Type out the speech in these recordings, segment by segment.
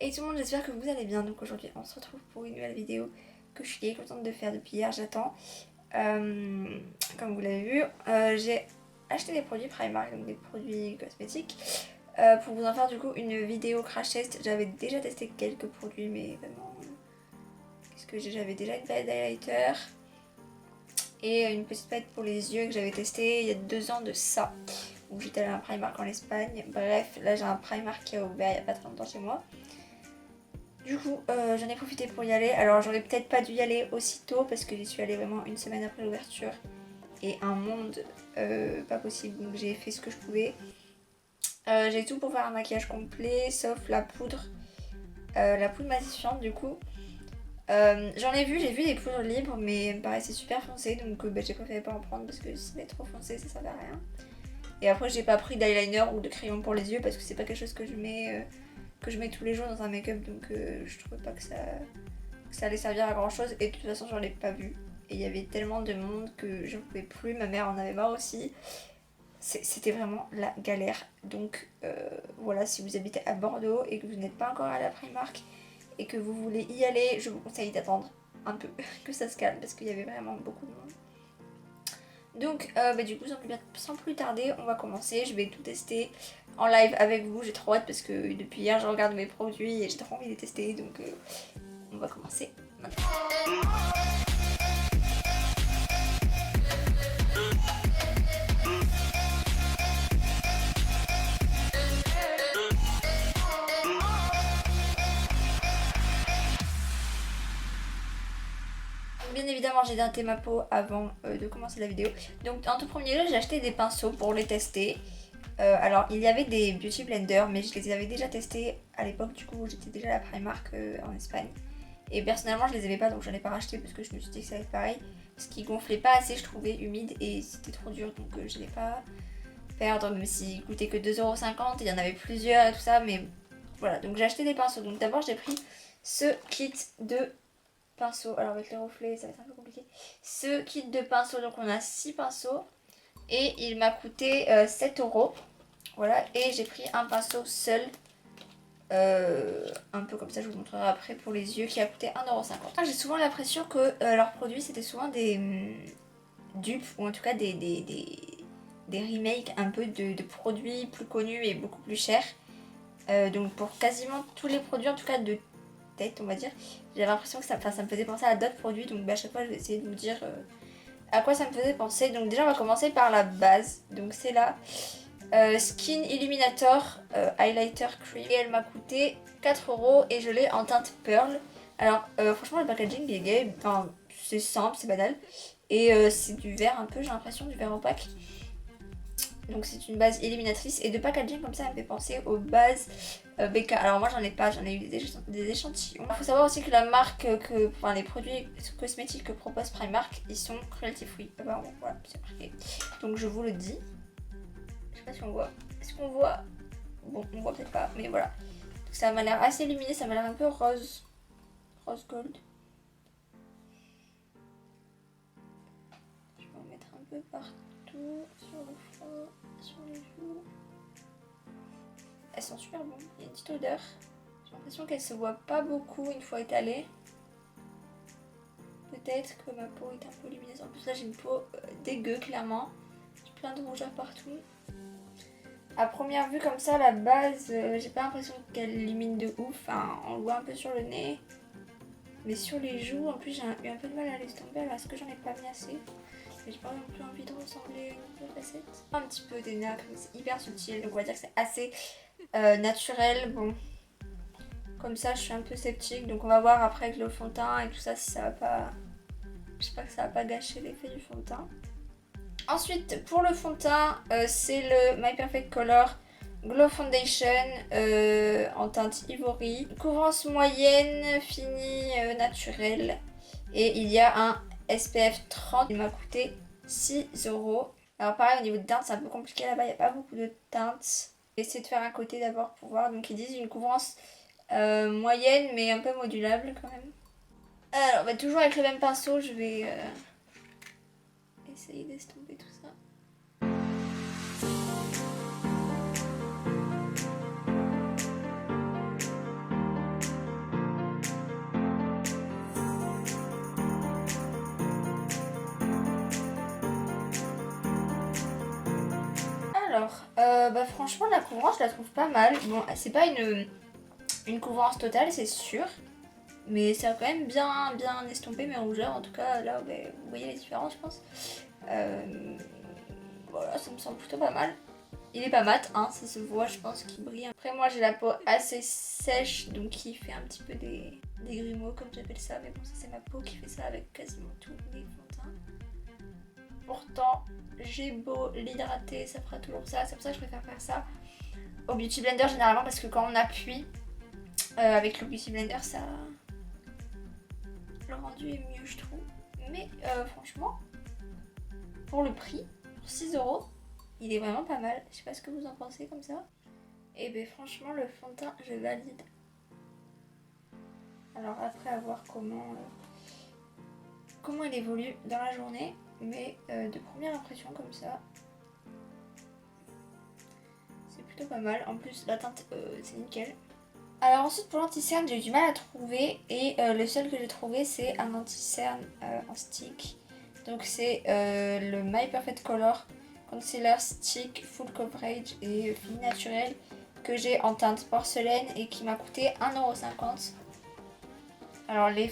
Et tout le monde, j'espère que vous allez bien. Donc aujourd'hui on se retrouve pour une nouvelle vidéo que je suis contente de faire depuis hier, j'attends. Comme vous l'avez vu, j'ai acheté des produits Primark, donc des produits cosmétiques, pour vous en faire du coup une vidéo crash test. J'avais déjà testé quelques produits, mais vraiment, qu'est-ce que j'avais déjà une palette d'highlighter et une petite palette pour les yeux que j'avais testé il y a 2 ans de ça, où j'étais allée à un Primark en Espagne. Bref, là j'ai un Primark qui a ouvert il n'y a pas très longtemps chez moi. Du coup, j'en ai profité pour y aller. Alors, j'aurais peut-être pas dû y aller aussitôt parce que j'y suis allée vraiment une semaine après l'ouverture. Et un monde pas possible. Donc, j'ai fait ce que je pouvais. J'ai tout pour faire un maquillage complet, sauf la poudre massifiante du coup. J'ai vu des poudres libres, mais elles me paraissaient super foncées. Donc, j'ai préféré pas en prendre parce que si c'était trop foncé, ça servait à rien. Et après, j'ai pas pris d'eyeliner ou de crayon pour les yeux parce que c'est pas quelque chose que je mets tous les jours dans un make-up, donc je trouvais pas que ça allait servir à grand chose. Et de toute façon, j'en ai pas vu. Et il y avait tellement de monde que je ne pouvais plus. Ma mère en avait marre aussi. C'était vraiment la galère. Donc voilà, si vous habitez à Bordeaux et que vous n'êtes pas encore à la Primark et que vous voulez y aller, je vous conseille d'attendre un peu que ça se calme parce qu'il y avait vraiment beaucoup de monde. Donc du coup sans plus tarder on va commencer, je vais tout tester en live avec vous, j'ai trop hâte parce que depuis hier je regarde mes produits et j'ai trop envie de les tester, donc on va commencer maintenant. Bien évidemment j'ai teinté ma peau avant de commencer la vidéo. Donc en tout premier lieu j'ai acheté des pinceaux pour les tester. Alors il y avait des beauty blenders mais je les avais déjà testés à l'époque, du coup j'étais déjà à la Primark en Espagne. Et personnellement je les aimais pas, donc j'en ai pas racheté parce que je me suis dit que ça allait être pareil. Parce qu'ils gonflaient pas assez, je trouvais humide et c'était trop dur, donc je l'ai pas perdre, même s'ils coûtaient que 2,50€, il y en avait plusieurs et tout ça, mais voilà. Donc j'ai acheté des pinceaux. Donc d'abord j'ai pris ce kit de pinceaux. Alors avec les reflets ça va être un peu compliqué. Ce kit de pinceaux, donc on a 6 pinceaux et il m'a coûté 7€. Voilà, et j'ai pris un pinceau seul, un peu comme ça, je vous montrerai après pour les yeux, qui a coûté 1,50€. J'ai souvent l'impression que leurs produits c'était souvent des dupes, ou en tout cas des remakes un peu de produits plus connus et beaucoup plus chers. Donc pour quasiment tous les produits, en tout cas de tête on va dire, j'avais l'impression que ça me faisait penser à d'autres produits. Donc à chaque fois je vais essayer de vous dire à quoi ça me faisait penser. Donc déjà on va commencer par la base. Donc c'est la Skin Illuminator Highlighter Cream. Et elle m'a coûté 4€ et je l'ai en teinte Pearl. Alors franchement le packaging il est gay, enfin, c'est simple, c'est banal. Et c'est du verre un peu, j'ai l'impression, du verre opaque. Donc c'est une base illuminatrice et de packaging comme ça, elle me fait penser aux bases BK. Alors moi j'en ai pas, j'en ai eu des échantillons. Il faut savoir aussi que la marque, enfin les produits cosmétiques que propose Primark, ils sont cruelty free. Voilà, c'est marqué. Donc je vous le dis. Je sais pas si on voit. Est-ce qu'on voit? Bon, on voit peut-être pas, mais voilà. Donc ça m'a l'air assez illuminé, ça m'a l'air un peu rose. Rose gold. Je vais en mettre un peu partout, sur le front, sur les joues. Elles sont super bonnes, il y a une petite odeur. J'ai l'impression qu'elles se voient pas beaucoup une fois étalées. Peut-être que ma peau est un peu lumineuse. En plus là j'ai une peau dégueu clairement. J'ai plein de rougeur partout. À première vue comme ça, la base, j'ai pas l'impression qu'elle illumine de ouf. Enfin, on le voit un peu sur le nez. Mais sur les joues, en plus j'ai eu un peu de mal à l'estomper. Alors est-ce que j'en ai pas mis assez? Mais j'ai pas non plus envie de ressembler à une facette. Un petit peu des nacres, mais c'est hyper subtil. Donc on va dire que c'est assez naturel. Bon, comme ça je suis un peu sceptique. Donc on va voir après avec le fond de teint et tout ça si ça va pas... J'espère que ça va pas gâcher l'effet du fond de teint. Ensuite pour le fond de teint, c'est le My Perfect Color Glow Foundation en teinte Ivory. Couvrance moyenne, finie, naturelle. Et il y a un SPF 30, il m'a coûté 6€. Alors pareil au niveau de teinte c'est un peu compliqué là-bas, il n'y a pas beaucoup de teintes. J'ai essayé de faire un côté d'abord pour voir. Donc ils disent une couvrance moyenne mais un peu modulable quand même. Alors toujours avec le même pinceau je vais essayer d'estomper tout ça. Bah franchement la couvrance je la trouve pas mal. Bon c'est pas une couvrance totale c'est sûr. Mais ça a quand même bien estompé mes rougeurs. En tout cas là bah, vous voyez les différences je pense. Voilà ça me semble plutôt pas mal. Il est pas mat hein, ça se voit je pense qu'il brille. Après moi j'ai la peau assez sèche donc qui fait un petit peu des grumeaux comme j'appelle ça. Mais bon ça c'est ma peau qui fait ça avec quasiment tous les fonds de teint. Pourtant, j'ai beau l'hydrater, ça fera toujours ça. C'est pour ça que je préfère faire ça au Beauty Blender généralement parce que quand on appuie avec le Beauty Blender, ça le rendu est mieux je trouve. Mais franchement, pour le prix, pour 6 €, il est vraiment pas mal. Je sais pas ce que vous en pensez comme ça. Et ben franchement, le fond de teint, je valide. Alors après, à voir comment il évolue dans la journée. Mais de première impression comme ça, c'est plutôt pas mal. En plus la teinte c'est nickel. Alors ensuite pour l'anti-cerne j'ai eu du mal à trouver. Et le seul que j'ai trouvé c'est un anti-cerne en stick. Donc c'est le My Perfect Color Concealer Stick Full Coverage et fini naturel. Que j'ai en teinte porcelaine et qui m'a coûté 1,50 €. Alors les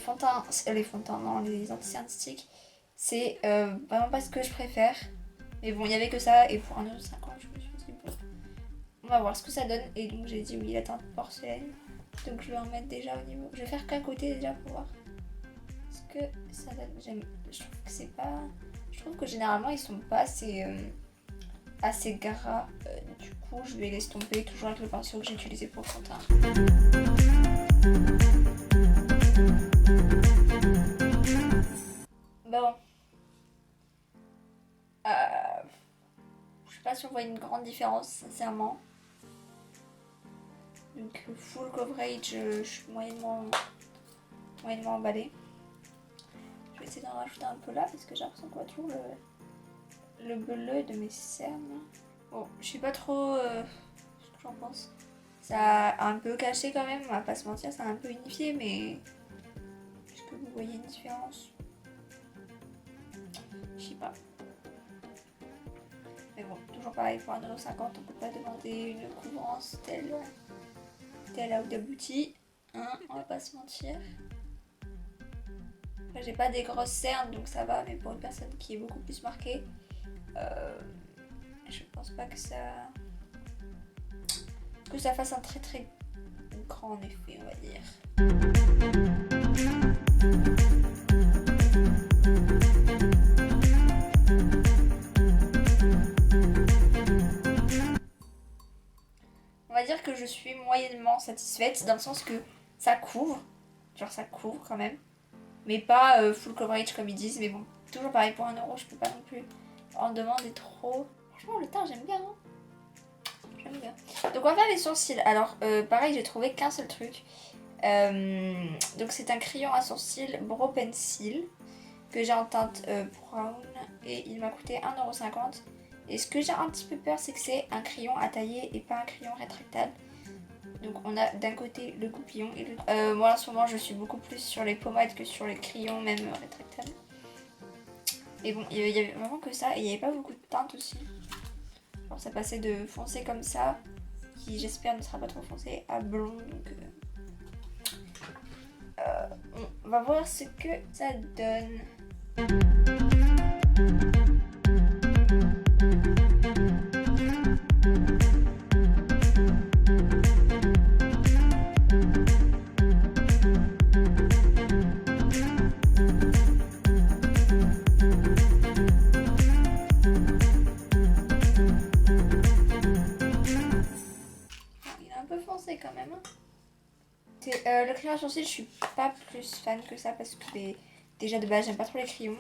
anti-cernes stick c'est vraiment pas ce que je préfère. Mais bon, il n'y avait que ça et pour 1,50 € je me suis dit bon, on va voir ce que ça donne. Et donc j'ai dit oui, la teinte porcelaine. Donc je vais en mettre déjà au niveau. Je vais faire qu'un côté déjà pour voir ce que ça donne. Je trouve que c'est pas. Je trouve que généralement ils sont pas assez gras. Du coup, je vais l'estomper toujours avec le pinceau que j'ai utilisé pour le fond de teint. Bon. Je sais pas si on voit une grande différence, sincèrement. Donc full coverage, je suis moyennement emballée. Je vais essayer d'en rajouter un peu là parce que j'ai l'impression qu'on voit toujours le bleu de mes cernes. Bon, je sais pas trop ce que j'en pense. Ça a un peu caché quand même, on va pas se mentir, ça a un peu unifié, mais est-ce que vous voyez une différence? Je sais pas. Mais bon, toujours pareil, pour 1,50 €, on peut pas demander une couvrance telle à Huda Beauty. Hein, on va pas se mentir. Après, j'ai pas des grosses cernes, donc ça va, mais pour une personne qui est beaucoup plus marquée, je pense pas que ça fasse un très très grand effet, on va dire. On va dire que je suis moyennement satisfaite dans le sens que ça couvre, genre ça couvre quand même, mais pas full coverage comme ils disent. Mais bon, toujours pareil, pour 1 €, je peux pas non plus en demander trop. Franchement, le teint, j'aime bien, hein. J'aime bien. Donc on va faire les sourcils. Alors pareil, j'ai trouvé qu'un seul truc. Donc c'est un crayon à sourcils Brow Pencil que j'ai en teinte brown et il m'a coûté 1,50 €. Et ce que j'ai un petit peu peur, c'est que c'est un crayon à tailler et pas un crayon rétractable. Donc on a d'un côté le goupillon et le... moi en ce moment je suis beaucoup plus sur les pommades que sur les crayons même rétractables. Et bon, il y avait vraiment que ça et il n'y avait pas beaucoup de teinte aussi. Alors ça passait de foncé comme ça, qui j'espère ne sera pas trop foncé, à blond. Donc on va voir ce que ça donne. Quand même. Le crayon à sourcils, je suis pas plus fan que ça parce que déjà de base j'aime pas trop les crayons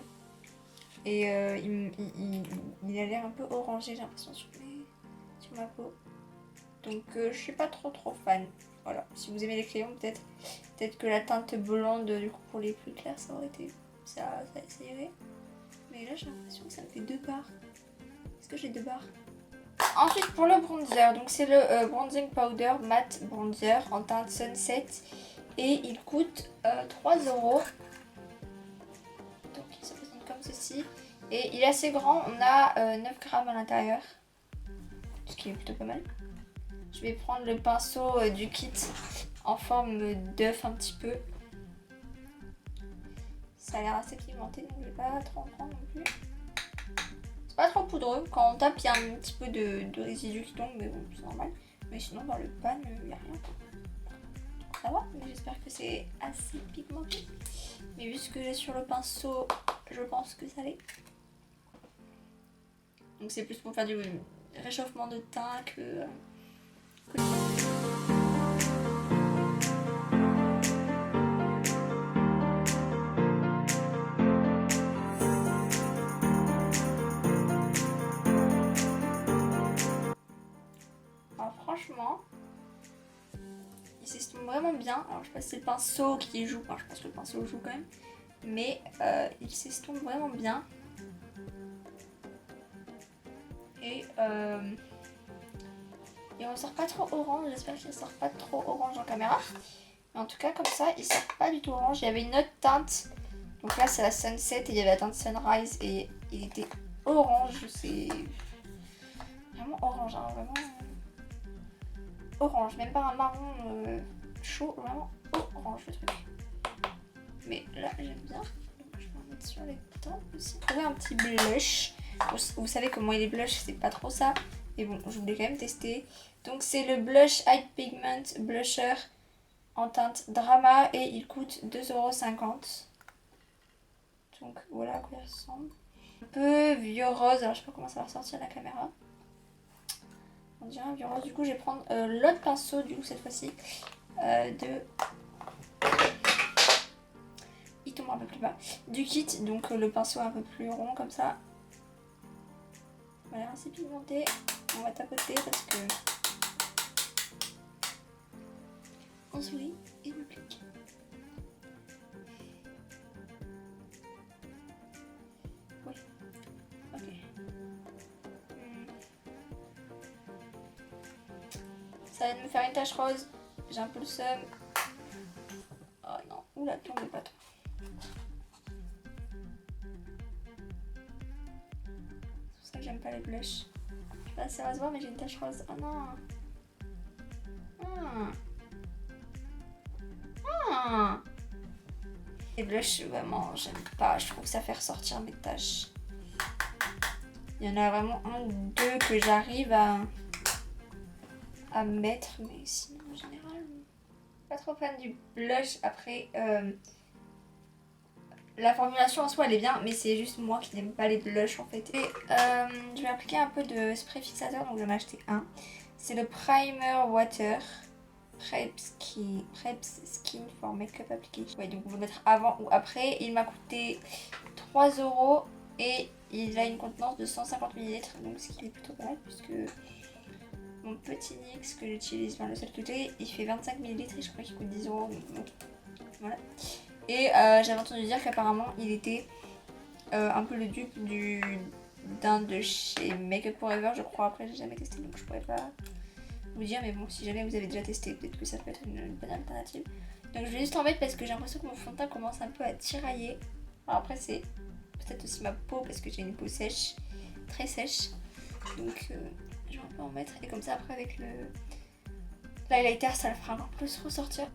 et il a l'air un peu orangé, j'ai l'impression sur ma peau. Donc je suis pas trop fan. Voilà, si vous aimez les crayons, peut-être que la teinte blonde du coup pour les plus clairs ça aurait été ça irait. Mais là j'ai l'impression que ça me fait 2 barres. Est-ce que j'ai 2 barres? Ensuite pour le bronzer, donc c'est le Bronzing Powder Matte Bronzer en teinte Sunset et il coûte 3 €. Donc il se présente comme ceci et il est assez grand, on a 9 grammes à l'intérieur. ce qui est plutôt pas mal. Je vais prendre le pinceau du kit en forme d'œuf un petit peu. Ça a l'air assez pigmenté, donc je vais pas trop en prendre non plus. C'est pas trop poudreux. Quand on tape, il y a un petit peu de résidus qui tombent, mais bon, c'est normal. Mais sinon, dans le pan, il n'y a rien. Donc ça va, mais j'espère que c'est assez pigmenté. Mais vu ce que j'ai sur le pinceau, je pense que ça l'est. Donc c'est plus pour faire du réchauffement de teint que... Alors franchement, il s'estompe vraiment bien. Alors je sais pas si c'est le pinceau qui joue, enfin je pense que le pinceau joue quand même. Mais il s'estompe vraiment bien. Et il ressort pas trop orange, j'espère qu'il ne sort pas trop orange en caméra. Mais en tout cas comme ça, il sort pas du tout orange. Il y avait une autre teinte. Donc là c'est la Sunset et il y avait la teinte Sunrise et il était orange. C'est vraiment orange, hein, vraiment orange. Même pas un marron chaud, vraiment orange le truc. Mais là j'aime bien. Donc je vais en mettre sur les tempes aussi. Trouver un petit blush. Vous savez que moi les blushs c'est pas trop ça. Mais bon, je voulais quand même tester. Donc c'est le Blush Eye Pigment Blusher en teinte Drama et il coûte 2,50 €. Donc voilà à quoi il ressemble. Un peu vieux rose, alors je sais pas comment ça va ressortir à la caméra. On dirait un vieux rose. Du coup je vais prendre l'autre pinceau du coup cette fois-ci. Il tombe un peu plus bas. Du kit, donc le pinceau un peu plus rond comme ça. Voilà, c'est pigmenté. On va tapoter parce que on sourit et me clique. Oui. Ok. Ça va me faire une tache rose. J'ai un peu le seum. Oh non. Oula, tombez pas trop. C'est pour ça que j'aime pas les blushs. Je sais pas si ça va se voir, mais j'ai une tache rose. Oh non. Les blushs, vraiment, j'aime pas. Je trouve que ça fait ressortir mes taches. Il y en a vraiment un ou deux que j'arrive à mettre, mais sinon en général, pas trop fan du blush. Après, la formulation en soi elle est bien, mais c'est juste moi qui n'aime pas les blushs en fait. Et je vais appliquer un peu de spray fixateur, donc j'en ai acheté un. C'est le Primer Water Prep Skin for Makeup Application. Ouais, donc on va le mettre avant ou après. Il m'a coûté 3 € et il a une contenance de 150 ml, donc ce qui est plutôt pas mal puisque mon petit NYX que j'utilise, enfin le seul que j'ai, il fait 25 ml et je crois qu'il coûte 10 €. Donc voilà. Et j'avais entendu dire qu'apparemment il était un peu le dupe d'un de chez Makeup Forever, je crois. Après j'ai jamais testé donc je pourrais pas vous dire, mais bon, si jamais vous avez déjà testé, peut-être que ça peut être une bonne alternative. Donc je vais juste en mettre parce que j'ai l'impression que mon fond de teint commence un peu à tirailler. Alors après c'est peut-être aussi ma peau parce que j'ai une peau sèche, très sèche. Donc je vais un peu en mettre et comme ça après avec l'highlighter ça le fera encore plus ressortir.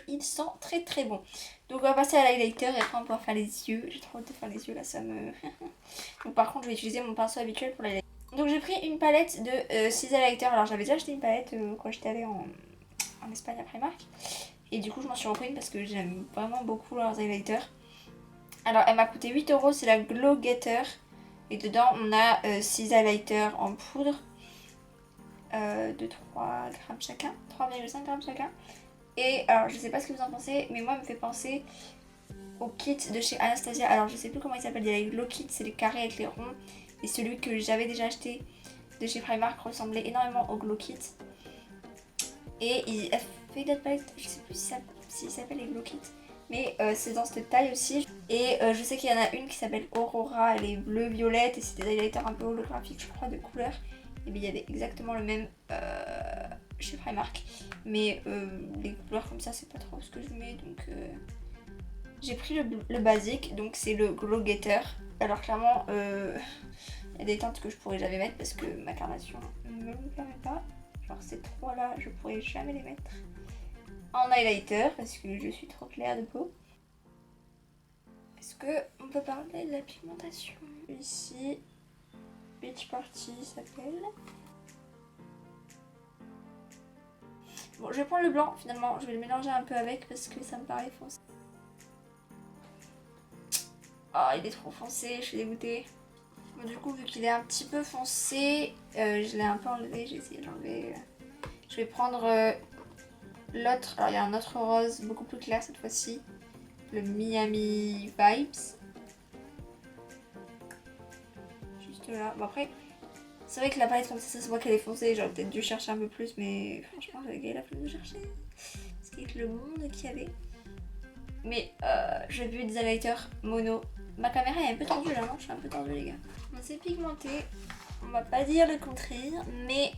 Il sent très très bon. Donc on va passer à l'highlighter et après on va pouvoir faire les yeux. J'ai trop hâte de faire les yeux là, ça me... Donc par contre je vais utiliser mon pinceau habituel pour l'highlighter. Donc j'ai pris une palette de 6 highlighters. Alors j'avais déjà acheté une palette quand j'étais allée en Espagne à Primark. Et du coup je m'en suis repris une parce que j'aime vraiment beaucoup leurs highlighters. Alors elle m'a coûté 8 €, c'est la Glow Getter. Et dedans on a 6 highlighters en poudre de 3 grammes chacun, 3,5 grammes chacun. Et alors je sais pas ce que vous en pensez, mais moi il me fait penser au kit de chez Anastasia. Alors je sais plus comment il s'appelle, il y a les Glow Kit, c'est les carrés avec les ronds. Et celui que j'avais déjà acheté de chez Primark ressemblait énormément au Glow Kit. Et il fait d'autres palettes, je sais plus si ça s'appelle les Glow Kit. Mais c'est dans cette taille aussi. Et je sais qu'il y en a une qui s'appelle Aurora, elle est bleue violette et c'est des highlighters un peu holographiques je crois de couleur. Et bien il y avait exactement le même chez Primark. Mais les couleurs comme ça c'est pas trop ce que je mets donc J'ai pris le basique, donc c'est le Glow Getter. Alors clairement, il y a des teintes que je pourrais jamais mettre parce que ma carnation ne me le permet pas. Genre ces trois là, je pourrais jamais les mettre en highlighter parce que je suis trop claire de peau. Est-ce qu'on peut parler de la pigmentation? Ici, Beach Party s'appelle. Bon, je vais prendre le blanc finalement, je vais le mélanger un peu avec parce que ça me paraît foncé. Oh, il est trop foncé, je suis dégoûtée. Bon, du coup, vu qu'il est un petit peu foncé, je l'ai un peu enlevé, j'ai essayé de l'enlever. Je vais prendre l'autre, alors il y a un autre rose beaucoup plus clair cette fois-ci, le Miami Vibes. Juste là, bon après, c'est vrai que la palette comme ça se voit qu'elle est foncée, j'aurais peut-être dû chercher un peu plus, mais franchement j'avais la flemme de chercher. Parce qu'avec le monde qu'il y avait. Mais j'ai vu des highlighters mono. Ma caméra est un peu tendue là, non? Je suis un peu tendue les gars. On s'est pigmenté, on va pas dire le contraire, mais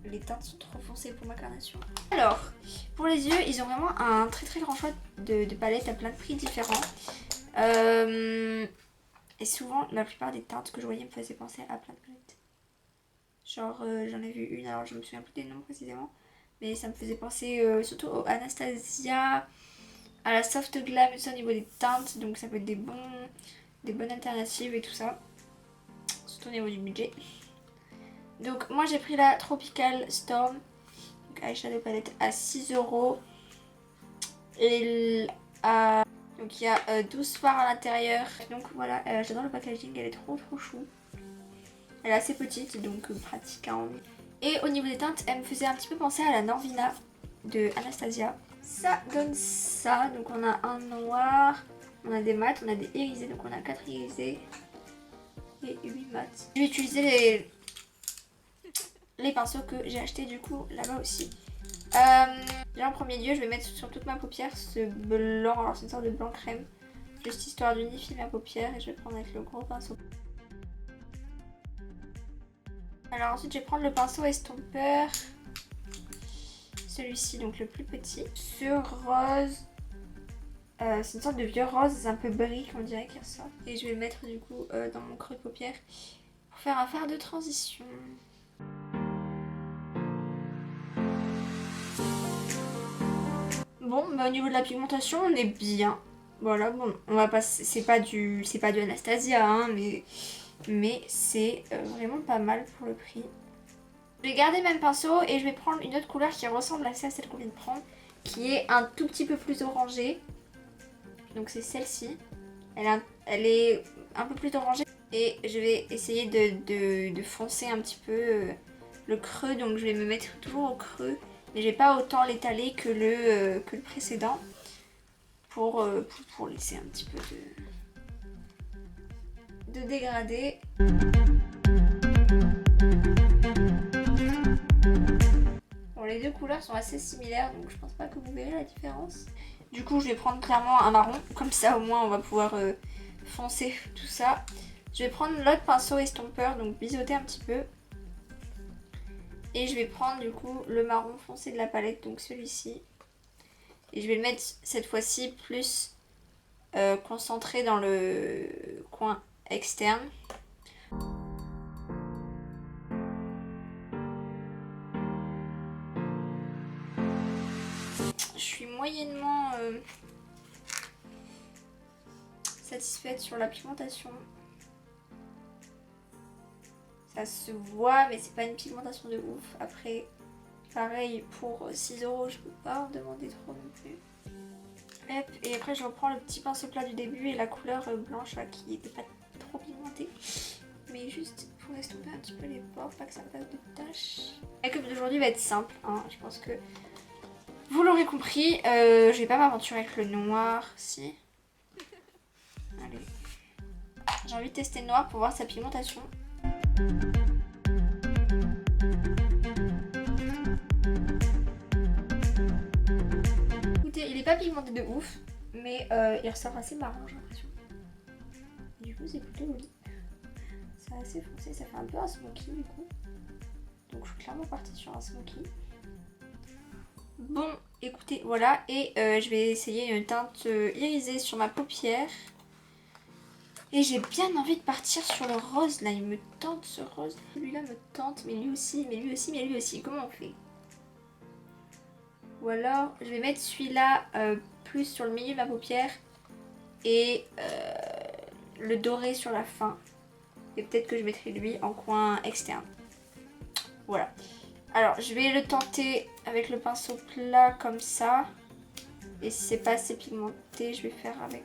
les teintes sont trop foncées pour ma carnation. Alors, pour les yeux, ils ont vraiment un très grand choix de palettes à plein de prix différents. Et souvent, la plupart des teintes que je voyais me faisaient penser à plein de palettes. Genre, j'en ai vu une, alors je me souviens plus des noms précisément. Mais ça me faisait penser surtout au Anastasia, à la Soft Glam, tout ça au niveau des teintes. Donc ça peut être des bonnes alternatives et tout ça. Surtout au niveau du budget. Donc moi j'ai pris la Tropical Storm, donc eyeshadow palette à 6€. Et donc il y a 12 fards à l'intérieur. Donc voilà, j'adore le packaging, elle est trop chou. Elle est assez petite, donc pratique à enlever. Et au niveau des teintes, elle me faisait un petit peu penser à la Norvina de Anastasia. Ça donne ça, donc on a un noir, on a des mats, on a des irisés, donc on a 4 irisés et 8 mats. Je vais utiliser les pinceaux que j'ai achetés du coup là-bas aussi. Là en premier lieu, je vais mettre sur toute ma paupière ce blanc, alors c'est une sorte de blanc crème, juste histoire d'unifier ma paupière, et je vais prendre avec le gros pinceau. Alors ensuite je vais prendre le pinceau estompeur, celui-ci donc le plus petit, ce rose, c'est une sorte de vieux rose un peu brique on dirait qu'il ressort. Et je vais le mettre du coup dans mon creux de paupière pour faire un fard de transition. Bon, bah, au niveau de la pigmentation on est bien. Voilà, bon, on va pas, c'est pas du Anastasia hein, mais c'est vraiment pas mal pour le prix. Je vais garder le même pinceau et je vais prendre une autre couleur qui ressemble assez à celle qu'on vient de prendre, qui est un tout petit peu plus orangée. Donc c'est celle-ci. Elle est un peu plus orangée. Et je vais essayer de foncer un petit peu le creux. Donc je vais me mettre toujours au creux. Mais je vais pas autant l'étaler que le précédent. Pour laisser un petit peu de dégradé. Bon, les deux couleurs sont assez similaires, donc je pense pas que vous verrez la différence. Du coup, je vais prendre clairement un marron, comme ça au moins on va pouvoir foncer tout ça. Je vais prendre l'autre pinceau estompeur, donc biseauter un petit peu. Et je vais prendre du coup le marron foncé de la palette, donc celui-ci. Et je vais le mettre cette fois-ci plus concentré dans le coin externe. Je suis moyennement satisfaite sur la pigmentation. Ça se voit, mais c'est pas une pigmentation de ouf. Après, pareil, pour 6€, je peux pas en demander trop non plus. Hop, et après, je reprends le petit pinceau plat du début et la couleur blanche là, qui n'était pas trop pigmentée. Mais juste pour estomper un petit peu les pores, pas que ça fasse de taches. La make-up d'aujourd'hui va être simple, hein. Je pense que vous l'aurez compris. Je vais pas m'aventurer avec le noir, si. Allez. J'ai envie de tester le noir pour voir sa pigmentation. Écoutez, il est pas pigmenté de ouf, mais il ressort assez marron, j'ai l'impression. Du coup, c'est plutôt joli. C'est assez foncé, ça fait un peu un smoky du coup. Donc je suis clairement partie sur un smoky. Bon, écoutez, voilà. Et je vais essayer une teinte irisée sur ma paupière. Et j'ai bien envie de partir sur le rose. Là, il me tente ce rose. Celui-là me tente, mais lui aussi, mais lui aussi, mais lui aussi. Comment on fait? Ou alors, je vais mettre celui-là plus sur le milieu de ma paupière. Et le doré sur la fin. Et peut-être que je mettrai lui en coin externe. Voilà. Alors, je vais le tenter avec le pinceau plat comme ça. Et si c'est pas assez pigmenté, je vais faire avec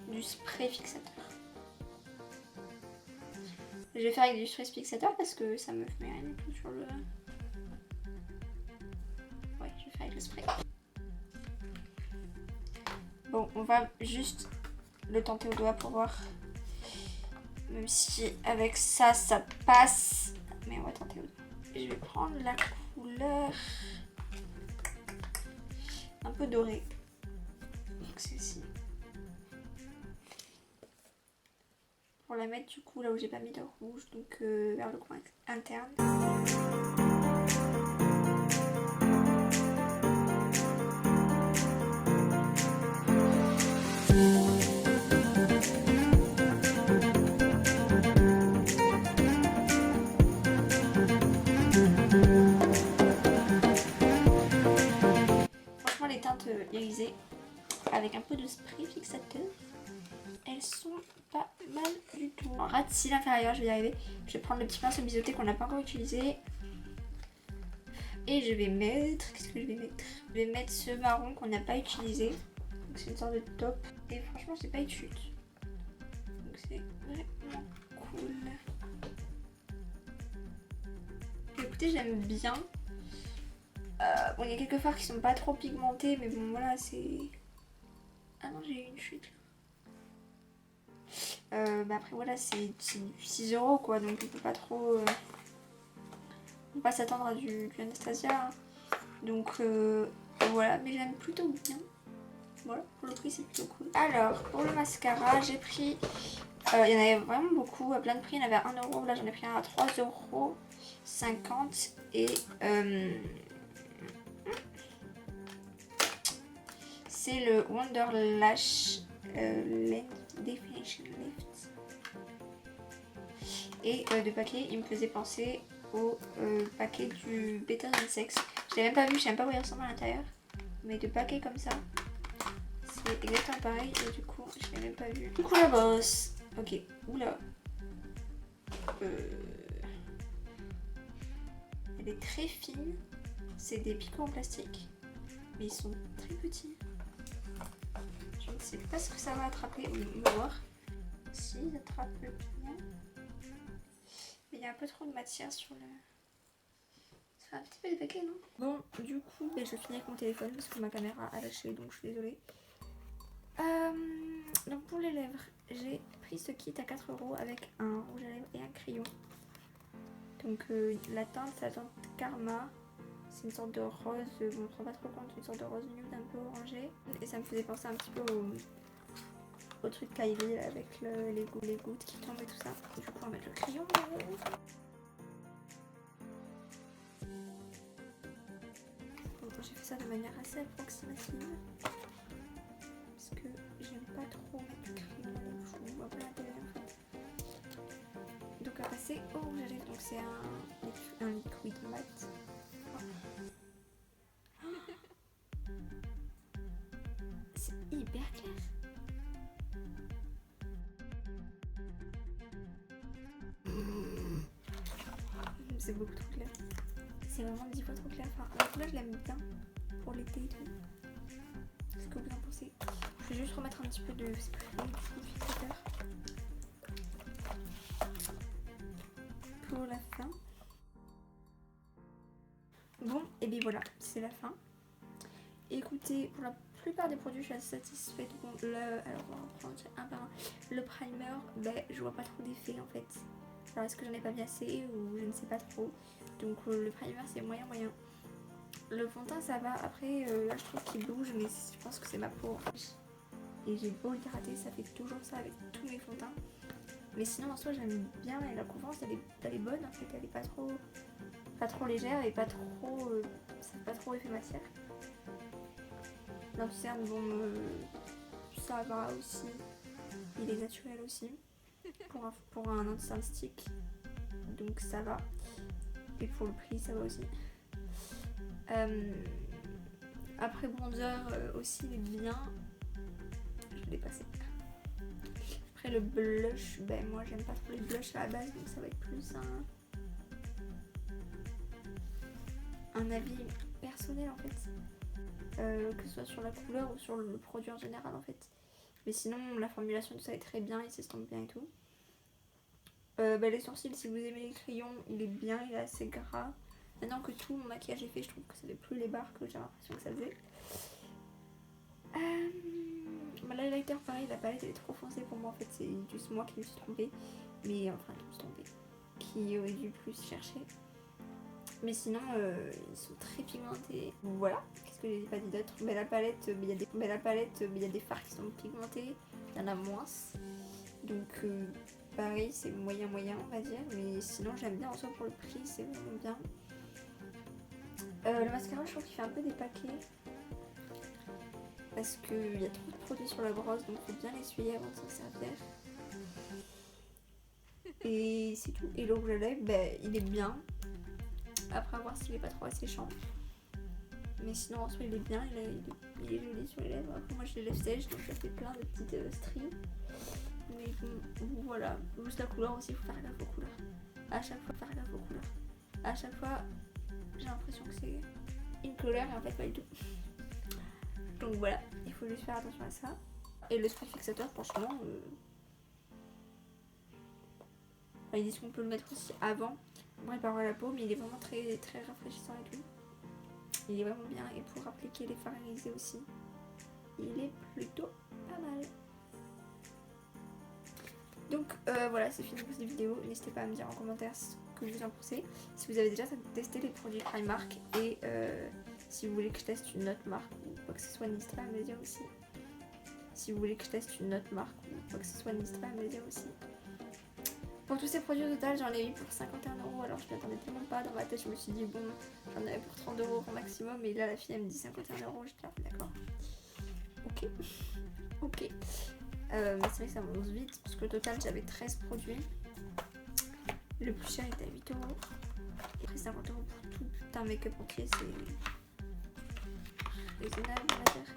du spray fixateur. Je vais faire avec du spray fixateur parce que ça me met rien du tout sur le... Ouais, je vais faire avec le spray. Bon, on va juste le tenter au doigt pour voir. Même si avec ça, ça passe. Mais on va tenter au doigt. Je vais prendre la couleur un peu dorée. Donc celle-ci. Pour la mettre du coup là où j'ai pas mis de rouge, donc vers le coin interne. Franchement les teintes irisées avec un peu de spray fixateur, elles sont pas mal du tout. En rate cils inférieur, je vais y arriver. Je vais prendre le petit pinceau biseauté qu'on n'a pas encore utilisé. Et je vais mettre... Qu'est-ce que je vais mettre? Je vais mettre ce marron qu'on n'a pas utilisé. Donc c'est une sorte de top. Et franchement c'est pas une chute. Donc c'est vraiment cool. Écoutez, j'aime bien. Bon, il y a quelques fards qui sont pas trop pigmentés, mais bon voilà c'est... Ah non, j'ai eu une chute. Bah après voilà, c'est du 6 € quoi, donc on peut pas trop... on peut pas s'attendre à du Anastasia. Hein. Donc voilà, mais j'aime plutôt bien. Voilà, pour le prix c'est plutôt cool. Alors, pour le mascara, j'ai pris... il y en avait vraiment beaucoup, à plein de prix. Il y en avait à 1 €, là j'en ai pris un à 3,50 € et... c'est le Wonder Lash Definition Lift. Et de paquet, il me faisait penser au paquet du Better Than Sex. Je l'ai même pas vu, je sais même pas où il ressemble à l'intérieur. Mais de paquet comme ça, c'est exactement pareil et du coup, je l'ai même pas vu. Du coup, la brosse. Ok, oula. Elle est très fine. C'est des picots en plastique. Mais ils sont très petits. Je ne sais pas ce que ça va attraper. On va voir si ça attrape le pignon. Mais il y a un peu trop de matière sur le... Ça fait un petit peu des paquets, non? Bon, du coup, je finis avec mon téléphone parce que ma caméra a lâché, donc je suis désolée. Donc pour les lèvres, j'ai pris ce kit à 4 € avec un rouge à lèvres et un crayon. Donc la teinte, c'est la teinte Karma. C'est une sorte de rose, bon, on ne prend pas trop compte, une sorte de rose nude un peu orangé. Et ça me faisait penser un petit peu au truc Kylie avec les gouttes qui tombent et tout ça. Du coup, on va mettre le crayon. Bon, j'ai fait ça de manière assez approximative. Parce que j'aime pas trop mettre le crayon, je vois pas l'intérêt en fait. Donc on va passer au rouge à lèvres, donc c'est un liquide mat. C'est hyper clair. C'est beaucoup trop clair. C'est vraiment 10 fois trop clair. Enfin, la couleur je l'aime bien pour l'été et tout. Qu'est-ce que vous en pensez? Je vais juste remettre un petit peu de spray fixateur pour la fin. Bon, et bien voilà, c'est la fin. Écoutez, pour la plupart des produits, je suis assez satisfaite. Bon, alors on va prendre un par un. Le primer, je vois pas trop d'effet en fait. Alors est-ce que j'en ai pas mis assez ou je ne sais pas trop. Donc le primer c'est moyen. Le fond de teint ça va. Après là je trouve qu'il bouge, mais je pense que c'est ma peau. Et j'ai beau hydrater, ça fait toujours ça avec tous mes fonds de teint. Mais sinon en soi j'aime bien et la couvrance elle est bonne en fait, elle est pas trop pas trop légère et pas trop, ça fait pas trop effet matière. L'anti-cerne, bon, ça va aussi, il est naturel aussi pour un anti-cerne stick, donc ça va. Et pour le prix, ça va aussi. Après bronzer aussi, il est bien. Je l'ai passé. Après le blush, ben moi j'aime pas trop les blushs à la base, donc ça va être plus un avis personnel en fait. Que ce soit sur la couleur ou sur le produit en général en fait. Mais sinon la formulation tout ça est très bien, il s'estompe bien et tout. Les sourcils, si vous aimez les crayons, il est bien, il est assez gras. Maintenant que tout mon maquillage est fait, je trouve que ça fait plus les barres que j'ai l'impression que ça faisait. L'highlighter pareil, la palette elle est trop foncée pour moi en fait, c'est juste moi qui me suis trompée. Mais enfin qui me suis trompée, qui aurait dû plus chercher. Mais sinon ils sont très pigmentés. Voilà, qu'est-ce que j'ai pas dit d'autre. La palette, il y a des fards qui sont pigmentés, il y en a moins. Donc pareil, c'est moyen on va dire, mais sinon j'aime bien en soi pour le prix, c'est vraiment bien. Le mascara, je trouve qu'il fait un peu des paquets parce qu'il y a trop de produits sur la brosse, donc il faut bien l'essuyer avant de s'en servir. Et c'est tout. Et le rouge à lèvres, il est bien. Après, à voir s'il est pas trop asséchant. Mais sinon, en soi, il est bien, il est joli sur les lèvres. Après, moi, je les lève sèches, donc ça fait plein de petites stries. Mais bon, voilà. Juste la couleur aussi, il faut faire gaffe aux couleurs. À chaque fois, faire gaffe aux couleurs. À chaque fois, j'ai l'impression que c'est une couleur et en fait, pas du tout. Donc voilà, il faut juste faire attention à ça. Et le spray fixateur, franchement, ils disent qu'on peut le mettre aussi avant pour préparer la peau, mais il est vraiment très, très rafraîchissant et tout. Il est vraiment bien et pour appliquer les fards irisés aussi, il est plutôt pas mal. Donc voilà, c'est fini pour cette vidéo. N'hésitez pas à me dire en commentaire ce que vous en pensez. Si vous avez déjà testé les produits Primark et si vous voulez que je teste une autre marque ou quoi que ce soit, n'hésitez pas à me le dire aussi. Si vous voulez que je teste une autre marque ou quoi que ce soit, n'hésitez pas à me le dire aussi. Pour tous ces produits au total, j'en ai eu pour 51 €. Alors je m'y attendais tellement pas. Dans ma tête, je me suis dit bon, j'en avais pour 30 € au maximum. Et là, la fille elle me dit 51 €. J'étais là, d'accord. Ok. Ok. Mais c'est vrai que ça monte vite parce que au total, j'avais 13 produits. Le plus cher était à 8 €. Et après 50 € pour tout un make-up entier, c'est raisonnable, on va dire.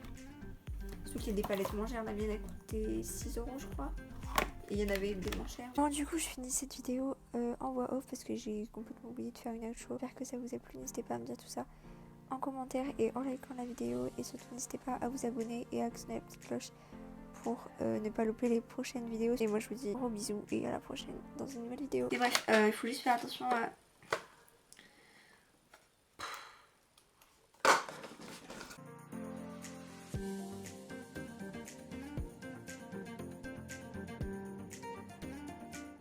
Surtout qu'il y a des palettes moins chères. La mienne a coûté 6 € je crois. Et il y en avait des moins chères. Bon, du coup, je finis cette vidéo en voix off parce que j'ai complètement oublié de faire une outro. J'espère que ça vous a plu. N'hésitez pas à me dire tout ça en commentaire et en likant la vidéo. Et surtout, n'hésitez pas à vous abonner et à actionner la petite cloche pour ne pas louper les prochaines vidéos. Et moi, je vous dis gros bisous et à la prochaine dans une nouvelle vidéo. Et bref, il faut juste faire attention à